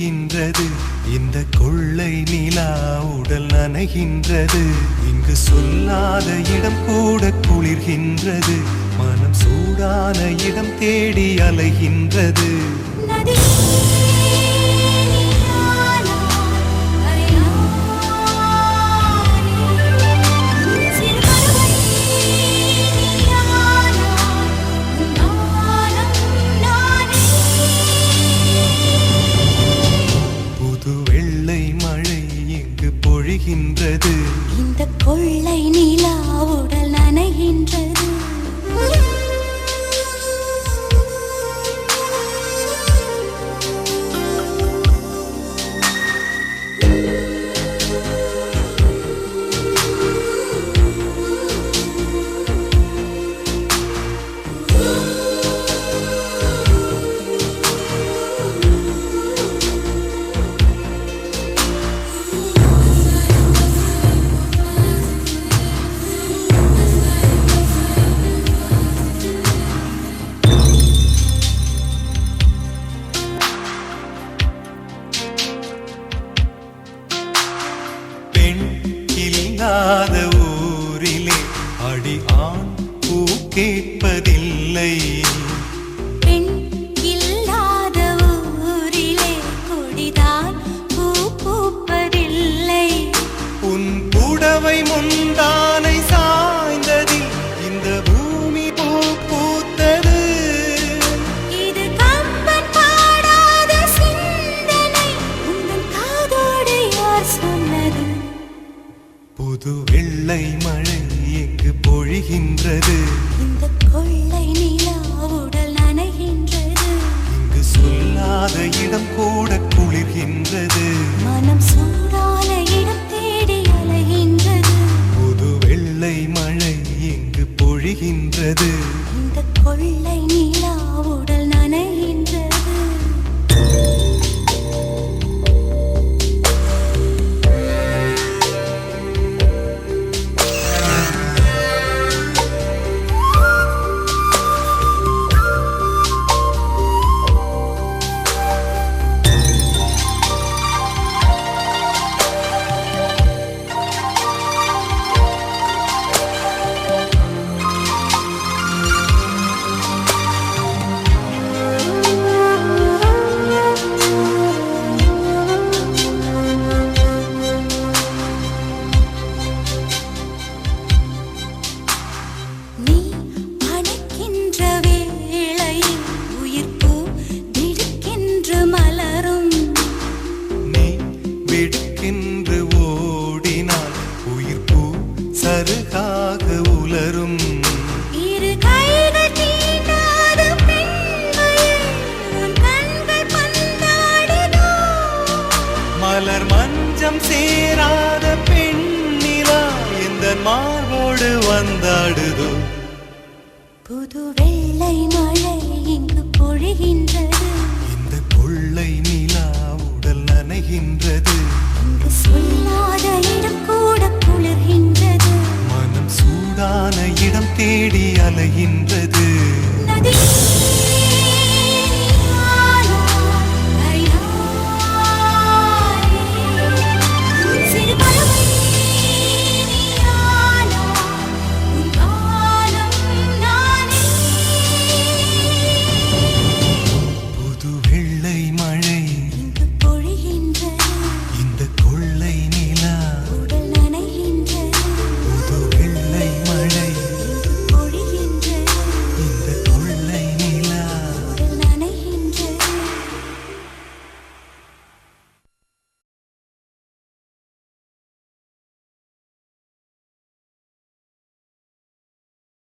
பொழிகின்றது. இந்த கொள்ளை நிலா உடல் நனைகின்றது. இங்கு சொல்லாத இடம் கூட குளிர்கின்றது. மனம் சூடான இடம் தேடி அலைகின்றது. பொழிகின்றது. இந்த கொள்ளை நிலா உடல் நனைகின்றது. இல்லாத ஊரிலே அடி ஆண் பூ கேட்பதில்லை. பெண் இல்லாத ஊரிலே கொடிதான் பூ பூப்பதில்லை. உன் புடவை முந்தானை சாய்ந்ததில் இந்த பூமி பூ பூத்தது. இது கம்பன் பாடாத சிந்தனை, உங்கள் காதோடு யார் சொன்னது? புது வெள்ளை மழை எங்கு பொழிகின்றது. இந்த கொள்ளை நிலா உடல் நனைகின்றது. இங்கு சொல்லாத இடம் கூட குளிர்கின்றது. மனம் சூடான இடம் தேடி அலைகின்றது. புது வெள்ளை மழை எங்கு பொழிகின்றது. இந்த கொள்ளை நிலா உடல் நனைகின்றது. என்று ஓடினால் உயிர் பூ சருகாக உலரும். இரு கைகள் தீண்டாத பெண்மையை உன் கண்கள் பந்தாடுதோ. மலர் மஞ்சம் சேராத பெண்ணிலா எந்த மார்போடு வந்தாடுதோ. புது வெள்ளை மழை இங்கு பொழிகின்றது. இந்த கொள்ளை நிலா உடல் நனைகின்றது. இங்கு சொல்லாத இடம் கூட குளிர்கின்றது. மனம் சூடான இடம் தேடி அலைகின்றது.